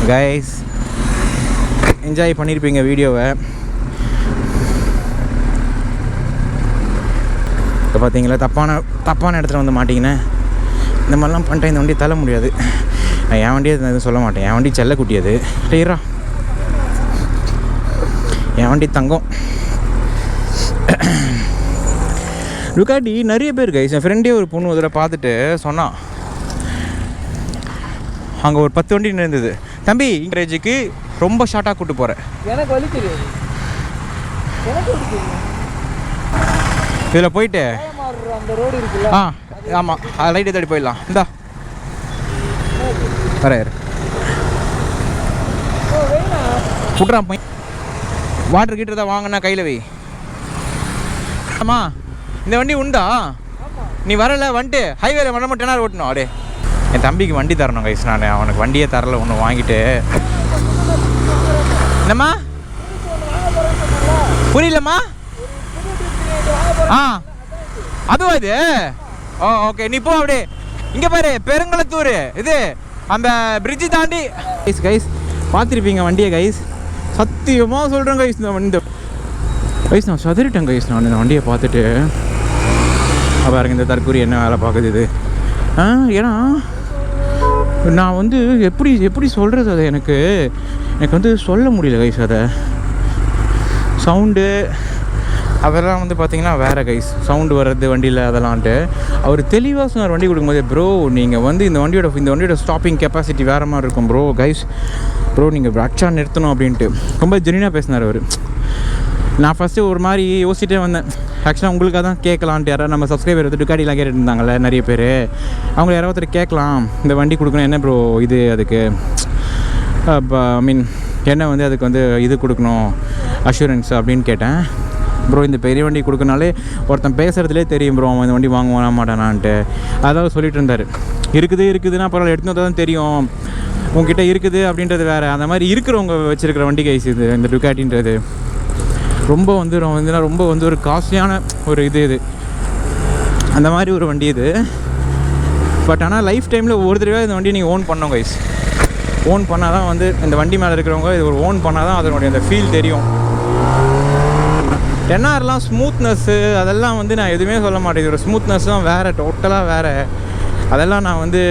Guys enjoy பண்ணியிருப்பீங்க வீடியோவை. இப்போ பார்த்தீங்களா தப்பான இடத்துல வந்து மாட்டிக்கினேன். இந்த மாதிரிலாம் பண்ணிட்டேன். இந்த வண்டி தள்ள முடியாது. நான் என் வண்டியை எதுவும் சொல்ல மாட்டேன். என் வண்டி செல்லக்குட்டி அது. டீரா என் வண்டி தங்கம். டுகாட்டி நிறைய பேர் கைஸ். என் ஃப்ரெண்டே ஒரு பொண்ணு ஒரு தடவை பார்த்துட்டு சொன்னான், அங்கே ஒரு 10 வண்டி இருந்தது. தம்பி இங்கேஜுக்கு ரொம்ப ஷார்ட்டாக கூப்பிட்டு போகிறேன். எனக்கு வழி தெரியாது. இதில் போயிட்டு அந்த ரோடு இருக்குல்ல, ஆமாம், லைட்டை தேடி போயிடலாம். இந்தா வர விட்றான் போய் வாட்டர் கிட்ட தான் வாங்கினா கையில் வை. ஆமா இந்த வண்டி உண்டா? நீ வரல வந்துட்டு ஹைவேல மட்டும் 10R ஓட்டணும். அப்படியே என் தம்பிக்கு வண்டி தரணும் கைஸ். நான் அவனுக்கு வண்டியே தரல. ஒன்று வாங்கிட்டு என்னம்மா புரியலம்மா? அதுவா இது? ஓகே நீ போ. அப்படியே இங்கே பாரு, பெருங்களத்தூர் இது அந்த பிரிட்ஜு தாண்டி. கைஸ் பார்த்துருப்பீங்க வண்டியை கைஸ். சத்தியமாக சொல்கிறேன் கைஸ், இந்த கைஸ் நான் சதுரிட்டேன் கைஸ். நான் இந்த வண்டியை பார்த்துட்டு பாருங்க, இந்த தற்கூரி என்ன வேலை பார்க்குது இது. ஏன்னா நான் வந்து எப்படி சொல்கிறது அதை எனக்கு வந்து சொல்ல முடியல கைஸ். அதை சவுண்டு அதெல்லாம் வந்து பார்த்தீங்கன்னா வேறு கைஸ். சவுண்டு வர்றது வண்டியில் அதெல்லாம்ட்டு அவர் தெளிவாக சொன்னார் வண்டி கொடுக்கும்போது. ப்ரோ நீங்கள் வந்து இந்த வண்டியோட ஸ்டாப்பிங் கெப்பாசிட்டி வேறு மாதிரி இருக்கும் ப்ரோ. கைஸ் ப்ரோ நீங்கள் அச்சா நிறுத்தணும் அப்படின்ட்டு ரொம்ப ஜென்யூனாக பேசினார் அவர். நான் ஃபஸ்ட்டு ஒரு மாதிரி யோசிச்சுட்டே வந்தேன். ஆக்சுவலாக உங்களுக்காக தான் கேட்கலான்ட்டு யாராவது நம்ம சப்ஸ்கிரைபர் வந்து டுகாட்டிலாம் கேட்டுட்டு இருந்தாங்கல்ல நிறைய பேர். அவங்க யாராவது கேட்கலாம், இந்த வண்டி கொடுக்கணும் என்ன ப்ரோ இது அதுக்கு ஐ மீன் என்ன வந்து அதுக்கு வந்து இது கொடுக்கணும் அஷூரன்ஸ் அப்படின்னு கேட்டேன். ப்ரோ இந்த பெரிய வண்டி கொடுக்கனாலே ஒருத்தன் பேசுகிறதுலே தெரியும் ப்ரோ அவன் இந்த வண்டி வாங்க மாட்டானான்ட்டு. அதாவது சொல்லிட்டு இருந்தார். இருக்குதுன்னா பரவாயில்ல, எடுத்துன்னு தான் தெரியும் உங்ககிட்ட இருக்குது அப்படின்றது வேறு. அந்த மாதிரி இருக்கிறவங்க வச்சுருக்கிற வண்டி கைஸ் இது. இந்த டுகாட்டின்றது ரொம்ப வந்து ஒரு காஸ்ட்லியான ஒரு இது அந்த மாதிரி ஒரு வண்டி இது. பட் ஆனால் லைஃப் டைமில் ஒரு தடவை இந்த வண்டியை நீங்கள் ஓன் பண்ணோம் கைஸ். ஓன் பண்ணால் தான் வந்து இந்த வண்டி மேலே இருக்கிறவங்க இது ஒரு ஓன் பண்ணால் தான் அதனுடைய அந்த ஃபீல் தெரியும். 10Rலாம் ஸ்மூத்னஸ்ஸு அதெல்லாம் வந்து நான் எதுவுமே சொல்ல மாட்டேன். ஒரு ஸ்மூத்னஸ் தான் வேறு, டோட்டலாக வேறு. அதெல்லாம் நான் வந்து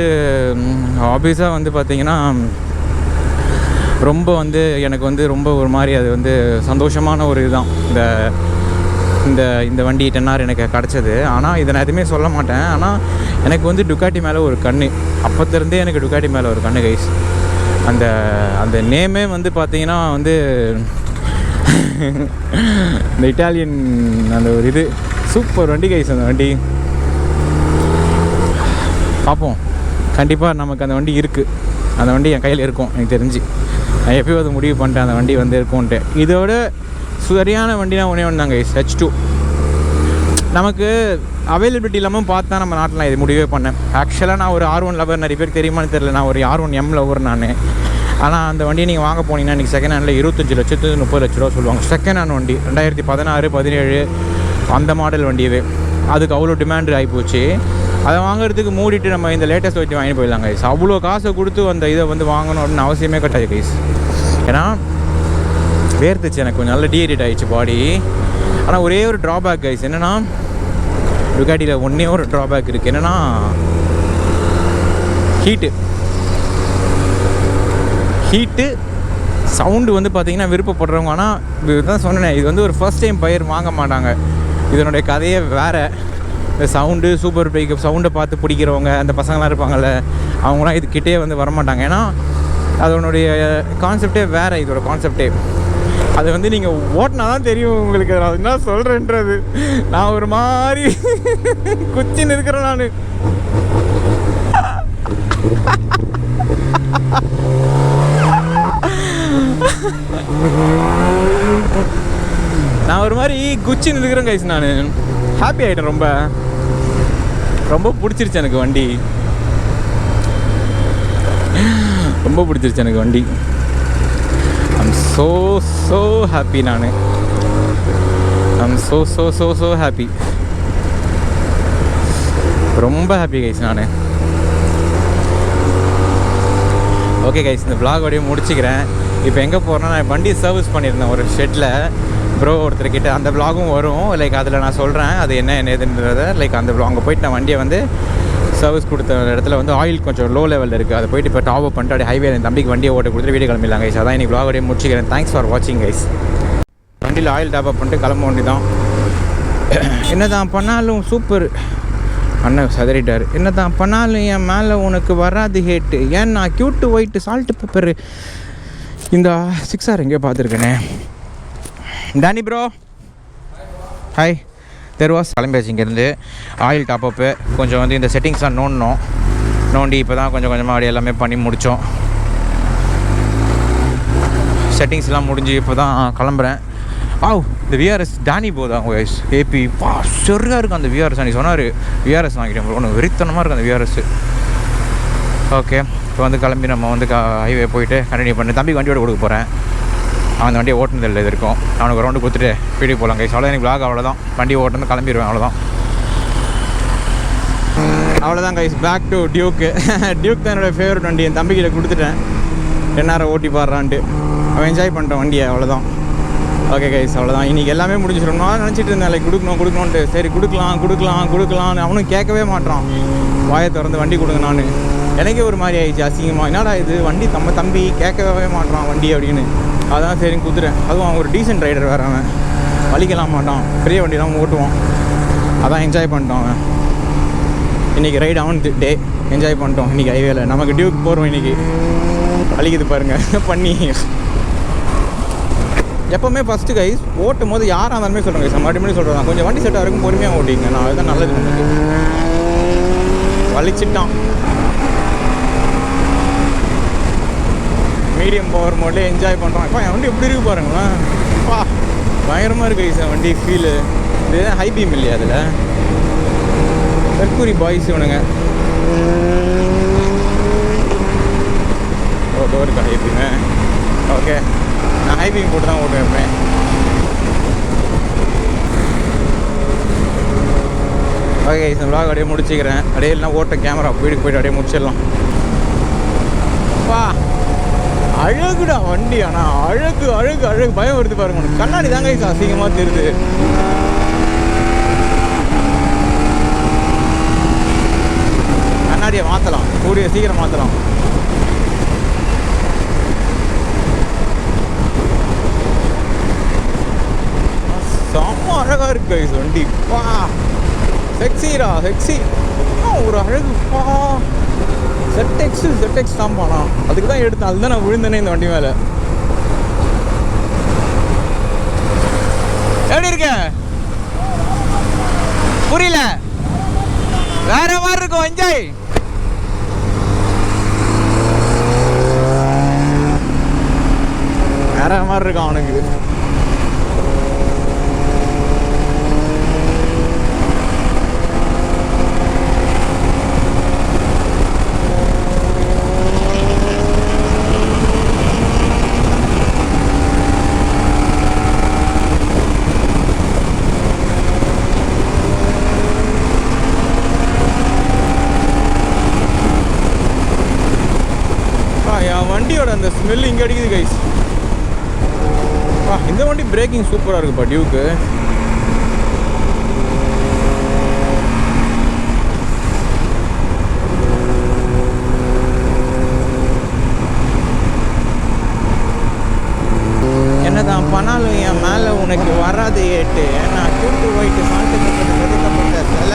ஆப்வியஸாக வந்து பார்த்திங்கன்னா ரொம்ப வந்து எனக்கு வந்து ரொம்ப ஒரு மாதிரி அது வந்து சந்தோஷமான ஒரு இதுதான் இந்த வண்டி 10R எனக்கு கிடச்சது. ஆனால் இதை நான் எதுவுமே சொல்ல மாட்டேன். ஆனால் எனக்கு வந்து டுகாட்டி மேலே ஒரு கண்ணு, அப்போத்திருந்தே எனக்கு டுகாட்டி மேலே ஒரு கண்ணு கைஸ். அந்த நேமே வந்து பார்த்திங்கன்னா வந்து இந்த இட்டாலியன் அந்த ஒரு இது சூப்பர் வண்டி கைஸ். அந்த வண்டி பார்ப்போம், கண்டிப்பாக நமக்கு அந்த வண்டி இருக்குது. அந்த வண்டி என் கையில் இருக்கும் எனக்கு தெரிஞ்சு. நான் எப்போயும் அது முடிவு பண்ணிட்டேன் அந்த வண்டி வந்து இருக்கும்ன்ட்டு. இதோட சரியான வண்டினா ஒன்றே ஒன்று தாங்க கைஸ், H2. நமக்கு அவைலபிலிட்டி இல்லாமல் பார்த்தா நம்ம நாட்டில் இது முடிவே பண்ணேன். ஆக்சுவலாக நான் ஒரு R1 லவர். நிறைய பேருக்கு தெரியுமான்னு தெரியல, நான் ஒரு R1M லவர் நான். ஆனால் அந்த வண்டியை நீங்கள் வாங்க போனீங்கன்னா இன்றைக்கி செகண்ட் ஹேண்டில் 25 லட்சத்து 30 லட்ச ரூபா சொல்லுவாங்க. செகண்ட் ஹேண்ட் வண்டி 2016, 17 அந்த மாடல் வண்டியவே. அதுக்கு அவ்வளோ டிமாண்ட் ஆகிப்போச்சு. அதை வாங்குறதுக்கு மூடிட்டு நம்ம இந்த லேட்டஸ்ட் வச்சு வாங்கி போயிடலாம் கைஸ். அவ்வளோ காசை கொடுத்து அந்த இதை வந்து வாங்கணும் அப்படின்னு அவசியமே கிடையாது கைஸ். ஏன்னா வேர்த்துச்சு எனக்கு, கொஞ்சம் நல்லா டீஹைட்ரேட் ஆகிடுச்சு பாடி. ஆனால் ஒரே ஒரு ட்ராபேக் கைஸ் என்னென்னா, டுகாட்டியில் ஒன்றே ஒரு ட்ராபேக் இருக்குது. என்னென்னா ஹீட்டு சவுண்டு வந்து பார்த்திங்கன்னா விருப்பப்படுறவங்க. ஆனால் இதுதான் சொன்னேன், இது வந்து ஒரு ஃபர்ஸ்ட் டைம் பையர் வாங்க மாட்டாங்க. இதனுடைய கதையே வேறு. இந்த சவுண்டு சூப்பர் பைக்கு சவுண்டை பார்த்து பிடிக்கிறவங்க அந்த பசங்களாம் இருப்பாங்கள்ல, அவங்களாம் இதுக்கிட்டே வந்து வரமாட்டாங்க. ஏன்னா அதனுடைய கான்செப்டே வேறு. இதோட கான்செப்டே அது வந்து நீங்கள் ஓட்டினா தான் தெரியும் உங்களுக்கு. அது என்ன சொல்கிறேன்றது. நான் ஒரு மாதிரி குச்சின்னு இருக்கிறேன் நான் ஒரு மாதிரி குச்சின்னு இருக்கிறேன் கைஸ். நான் ஹாப்பி ஆகிட்டேன். ரொம்ப பிடிச்சிருச்சு எனக்கு வண்டி. ரொம்ப பிடிச்சிருச்சு எனக்கு வண்டி. I'm so happy. I'm so happy. ரொம்ப ஹாப்பி கைஸ். ஓகே கைஸ், இந்த vlog-ஓடய முடிச்சுக்கிறேன். இப்போ எங்கே போகிறேன்னா, நான் வண்டி சர்வீஸ் பண்ணியிருந்தேன் ஒரு ஷெட்டில் ப்ரோ ஒருத்தர்கிட்ட. அந்த vlog-ம் வரும். லைக் அதில் நான் சொல்கிறேன் அது என்ன ஏதுன்றதை. லைக் அந்த அங்கே போயிட்டு நான் வண்டியை வந்து சர்வீஸ் கொடுத்த இடத்துல வந்து ஆயில் கொஞ்சம் லோ லெவலில் இருக்குது. அதை போயிட்டு இப்போ டாப் அப் பண்ணிட்டு அப்படியே ஹைவே என் தம்பிக்கு வண்டியை ஓட்ட கொடுத்துட்டு வீடியோ கிளம்பிடலாம் கைஸ். அதான் இன்றைக்கி vlog-ஓடய முடிச்சுக்கிறேன். தேங்க்ஸ் ஃபார் வாட்சிங் கைஸ். வண்டியில் ஆயில் டாப் அப் பண்ணிட்டு கிளம்ப வேண்டி தான். என்ன தான் பண்ணாலும் சூப்பர் அண்ணன் சதறிட்டார். என்ன தான் பண்ணாலும் என் மேலே உனக்கு வராது ஹேட்டு. ஏன் நான் க்யூட்டு ஒயிட்டு சால்ட்டு பெப்பரு இந்த 6R எங்கேயோ பார்த்துருக்கேனே. டானி ப்ரோ ஹாய். தெருவாஸ் கிளம்பியாச்சு இங்கேருந்து. ஆயில் டாப்அப்பு கொஞ்சம் வந்து இந்த செட்டிங்ஸ்லாம் நோண்டி இப்போ தான் கொஞ்சம் கொஞ்சமாக அப்படி எல்லாமே பண்ணி முடித்தோம். செட்டிங்ஸ்லாம் முடிஞ்சு இப்போ தான் கிளம்புறேன். இந்த விஆர்எஸ் டானி போதான் வயசு ஏபி சரியாக இருக்கும் அந்த விஆர்எஸ். அன்றைக்கி சொன்னார் விஆர்எஸ் வாங்கிட்டேன் ப்ரோ, ஒன்று வெறித்தனமாக இருக்கும் அந்த விஆர்எஸ். ஓகே, இப்போ வந்து கிளம்பி நம்ம வந்து ஹைவே போயிட்டு கண்டினியூ பண்ணி தம்பி வண்டியோட கொடுக்க போகிறேன். அவன் அந்த வண்டியை ஓட்டுனதில்லை இது இருக்கும். அவனுக்கு ஒரு ரவுண்டு கொடுத்துட்டு வீட்டுக்கு போகலாம் கைஸ். அவ்வளோதான் எனக்கு vlog. அவ்வளோதான், வண்டி ஓட்டுன்னு கிளம்பிடுவேன். அவ்வளோதான் கைஸ். பேக் டு டியூக்கு. டியூக் தான் என்னோடய ஃபேவரட் வண்டி. என் தம்பிக்கிட்ட கொடுத்துட்டேன், எந்நேரம் ஓட்டி பாடுறான்ட்டு. அவன் என்ஜாய் பண்ணிட்டான் வண்டியை. அவ்வளோதான். ஓகே கைஸ், அவ்வளோதான். இன்றைக்கி எல்லாமே முடிஞ்சிடும். நான் நினச்சிட்டு இருந்தேன் லைக் கொடுக்கணுன்ட்டு. சரி கொடுக்கலான்னு அவனும் கேட்கவே மாட்டான். வாயை திறந்து வண்டி கொடுங்க. நான் எனக்கே ஒரு மாதிரி ஆயிடுச்சு அசிங்கமாக. என்னடா இது வண்டி நம்ம தம்பி கேட்கவே மாட்டான் வண்டி அப்படின்னு. அதான் சரின்னு கொடுத்துட்டேன். அதுவும் அவன் ஒரு டீசென்ட் ரைடர் வேறு. அவன் வலிக்கலாம் மாட்டான், பெரிய வண்டி தான் ஓட்டுவான். அதான் என்ஜாய் பண்ணிட்டான் அவன். இன்றைக்கி ரைடு அவன் டே என்ஜாய் பண்ணிட்டோம். இன்றைக்கி ஹைவேல நமக்கு டியூக் போகிறோம். இன்றைக்கி வலிக்குது பாருங்கள் பண்ணி. எப்போவுமே ஃபஸ்ட்டு கைஸ் ஓட்டும் போது யாராக இருந்தாலுமே சொல்கிறேன் கைஸ், மறுபடியும் சொல்கிறேன், கொஞ்சம் வண்டி செட்டாக இருக்கும் பொறுமையாக ஓட்டிங்க. நான் அதுதான் நல்லது. நமக்கு வலிச்சிட்டான். மீடியம் பவர் மோட்லேயே என்ஜாய் பண்ணுறான். இப்போ என் வண்டி எப்படி இருக்குது பாருங்களேன். பயங்கரமாக இருக்குது கைஸ் வண்டி ஃபீலு. இது ஹை பீம் இல்லையா அதில். மெர்க்குரி பாய்ஸ் இவனுங்க. இருக்கா ஹை பீமு. ஓகே, நான் ஹை பீம் போட்டு தான் ஓட்டுவேன் எப்பேன். ஓகே, இந்த vlog அப்படியே முடிச்சுக்கிறேன். அப்படியே இல்லைனா ஓட்ட கேமரா வீட்டுக்கு போய்ட்டு அப்படியே முடிச்சிடலாம். அழகுடா வண்டி. ஆனால் அழகு பயம் வருது பாருங்க. உனக்கு கண்ணாடி தாங்க அசிங்கமாக தெரியுது. கண்ணாடியை மாற்றலாம், கூடிய சீக்கிரம் மாற்றலாம். செம்ம அழகாக இருக்கு கைஸ் வண்டி. செக்ஸிடா செக்ஸி. ஒரு அழகு. ZX தான் போனா. அதுக்கு தான் எடுத்தேன். அதுதான் நான் விழுந்தேனே இந்த வண்டி மேலே. எப்படி இருக்க புரியல. வேற மாதிரி இருக்கும். என்ஜாய். வேற மாதிரி இருக்கும் அவனுக்கு. வண்டியோட அந்த ஸ்மெல் இங்கே அடிக்குது கைஸ். இந்த வண்டி பிரேக்கிங் சூப்பராக இருக்குப்பா டியூக்கு. என்னதான் பண்ணாலும் என் மேலே உனக்கு வராது ஏட்டு. ஏன்னா கூட்டு போயிட்டு சால்ட்டு செதுக்கப்பட்ட சில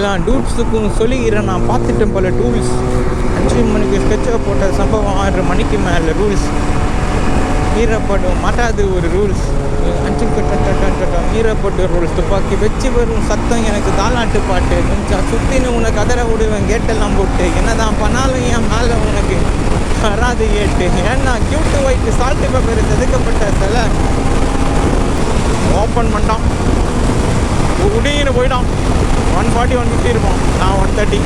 எல்லாம் டூல்ஸுக்கும் சொல்லிக்கிறேன். நான் பார்த்துட்டேன் பல டூல்ஸ். 5 மணிக்கு ஸ்கெட்சை போட்ட சம்பவம் 6 மணிக்கு மேலே ரூல்ஸ் மீறப்படும் மாட்டாது ஒரு ரூல்ஸ். 5 மீறப்பட்ட ரூல்ஸ். துப்பாக்கி வச்சு வரும் சத்தம் எனக்கு தாலாட்டு பாட்டு. கொஞ்சம் சுற்றின்னு உனக்கு கதற விடுவேன் கேட்டெல்லாம் போட்டு. என்னதான் பண்ணாலும் என் மேலே உனக்கு வராது ஏட்டு. ஏன்னா கியூட்டு ஒயிட்டு சால்ட்டு பேப்பர் செதுக்கப்பட்ட சிலை ஓப்பன் பண்ணிட்டான். உடனே போயிட்டான். 140 150 இருப்பான். நான் 130.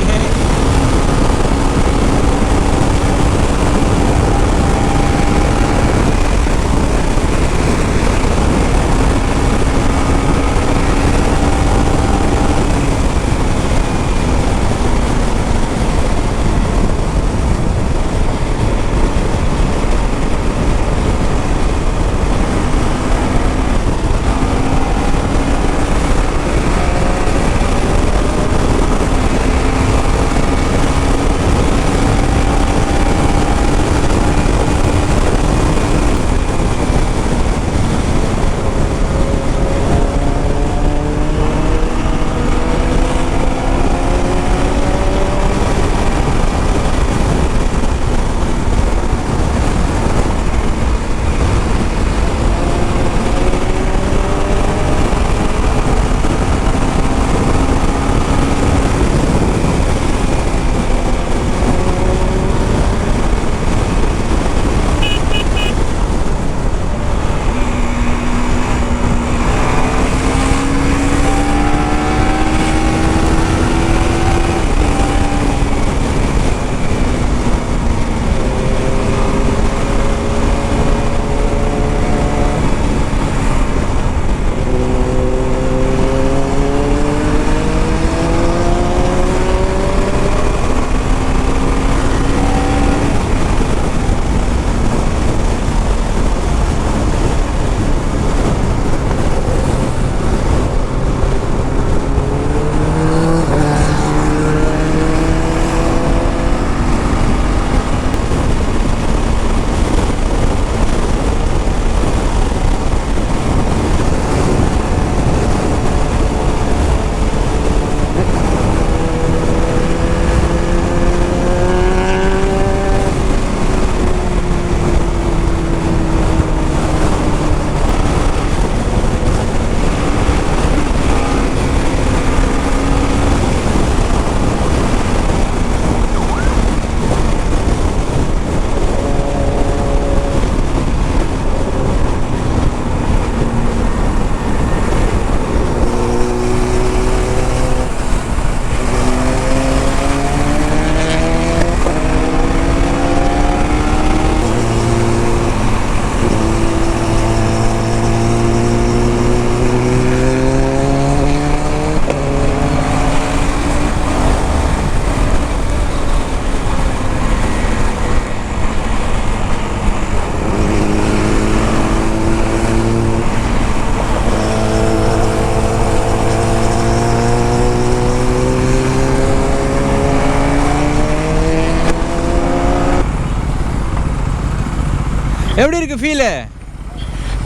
எப்படி இருக்கு ஃபீல்?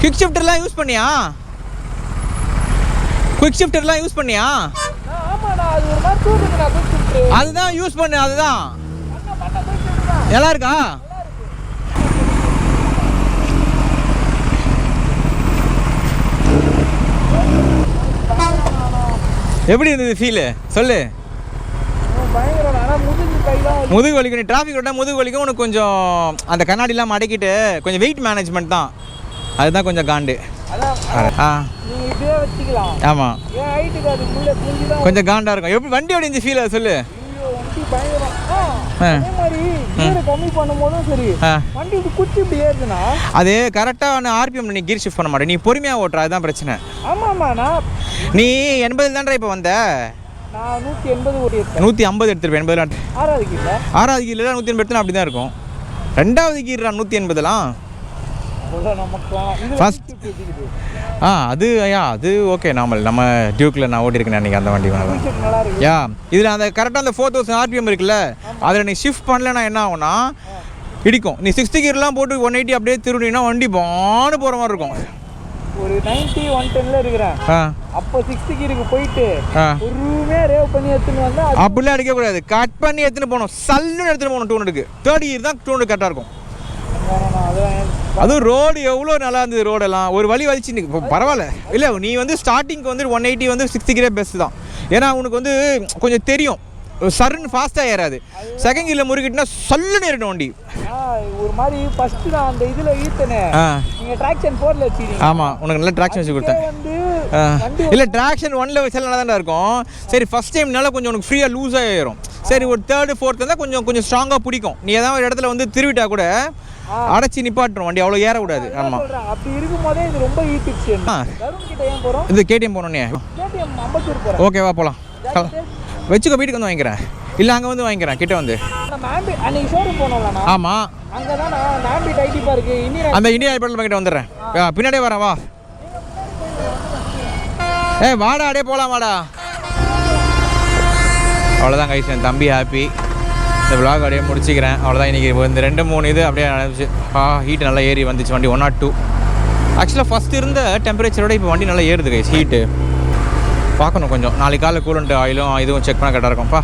குவிக் ஷிஃப்டர்லாம் யூஸ் பண்ணியா? குவிக் ஷிஃப்டர்லாம் யூஸ் பண்ணியா? ஆமாடா, அது ஒரு மாதிரி தூக்குதுடா குவிக் ஷிஃப்டர். அதுதான் யூஸ் பண்ணு. அதுதான் நல்லா இருக்கா? எப்படி இருந்தது ஃபீல் சொல்லு. முதுகு வலிக்கும். நீ டிராஃபிக் விட்டால் முதுகு வலிக்கும். உனக்கு கொஞ்சம் அந்த கண்ணாடிலாம் மடக்கிட்டு கொஞ்சம் வெயிட் மேனேஜ்மெண்ட் தான், அதுதான் கொஞ்சம் காண்டு. ஆமாம், கொஞ்சம் காண்டாக இருக்கும். எப்படி வண்டி அப்படி இருந்துச்சு ஃபீல் சொல்லு. அது கரெக்டாக ஆர்பிஎம் நீ கீர் ஷிஃப்ட் பண்ண மாட்டேன். நீ பொறுமையாக ஓட்டுற, அதுதான் பிரச்சனை. நீ 80 தான்டா இப்போ வந்த. 150 எடுத்துருப்பேன். 80 ஆறாவது கீரில் 180 எடுத்துனா அப்படி தான் இருக்கும். ரெண்டாவது கீர்ரா 180லாம் ஃபஸ்ட். அது அது ஓகே நார்மல். நம்ம டியூக்கில் நான் ஓட்டியிருக்கேன் அன்றைக்கி அந்த வண்டி. யா இதில் அந்த கரெக்டாக அந்த 4000 ஆர்பிஎம் இருக்குல்ல, அதில் நீ ஷிஃப்ட் பண்ணலன்னா என்ன ஆகும்னா இடிக்கும். நீ 60 கீர்லாம் போட்டு 180 அப்படியே திருடினா வண்டி பான்னு போகிற மாதிரி இருக்கும். ஒரு 90 110ல இருக்கிறேன். அப்போ 60 கீருக்கு போயிட்டு ஒரு ரூமே ரேவ் பண்ணி எடுத்துன்னு வந்தா அப்படிலாம் அடிக்கக்கூடாது. கட் பண்ணி எடுத்துன்னு போகணும். சல்லுன்னு எடுத்துன்னு போகணும் 200க்கு. 30 கீர் தான் 200 கரெக்டாக இருக்கும். அதுவும் ரோடு எவ்வளோ நல்லா இருந்தது. ரோடெல்லாம் ஒரு வழி வலிச்சு இப்போ பரவாயில்ல. இல்லை நீ வந்து ஸ்டார்டிங்க்கு வந்து 180 வந்து 60 கீரே பெஸ்ட் தான். ஏன்னா உனக்கு வந்து கொஞ்சம் தெரியும், சருன்னு ஃபாஸ்ட்டாக ஏறாது. செகண்ட் கீரில் முறுக்கிட்டுனா சல்லுன்னு ஏறிடும் வண்டி. ஒரு மாதிரி ஃபஸ்ட்டு நான் அந்த இதில் ஈத்தனே நீங்கள் ட்ராக்ஷன் 4ல வச்சுருக்கீங்க. ஆமாம், உனக்கு நல்லா ட்ராக்ஷன் வச்சு கொடுத்தேன். இல்லை ட்ராக்ஷன் 1ல வச்சாலும் நல்லா தான் இருக்கும். சரி ஃபஸ்ட் டைம்னால கொஞ்சம் உனக்கு ஃப்ரீயாக லூஸாக ஏறும். சரி ஒரு 3rd 4th இருந்தால் கொஞ்சம் ஸ்ட்ராங்காக பிடிக்கும். நீ ஏதாவது ஒரு இடத்துல வந்து திருவிட்டா கூட அடைச்சி நிப்பாட்டுரும் வண்டி, அவ்வளோ ஏறக்கூடாது. ஆமாம், அப்படி இருக்கும்போதே இது ரொம்ப ஈஸி. இது கேடிஎம் போனோன்னே ஓகேவா போகலாம். வச்சுக்கோ, வீட்டுக்கு வந்து வாங்கிக்கிறேன். இல்லை அங்கே வந்து வாங்கிக்கிறேன், கிட்ட வந்து. ஆமாம், அந்த இந்தியா ஐபேட்டில் கிட்ட வந்துடுறேன். பின்னாடியே வரேன், வா. வாடா, அப்படியே போகலாம், வாடா. அவ்வளோதான் கைஸ், என் தம்பி ஹாப்பி. இந்த விலாக் அப்படியே முடிச்சிக்கிறேன். அவ்வளோதான். இன்றைக்கி இந்த 2-3 இது அப்படியே நடந்துச்சு. ஹீட்டு நல்லா ஏறி வந்துச்சு வண்டி 102. ஆக்சுவலாக ஃபஸ்ட் இருந்த டெம்பரேச்சரோட இப்போ வண்டி நல்லா ஏறுது கைஸ். ஹீட்டு பார்க்கணும் கொஞ்சம். நாளைக்கு காலையில் கூலண்ட் ஆயிலும் இதுவும் செக் பண்ண கரெக்டாக இருக்கும்ப்பா.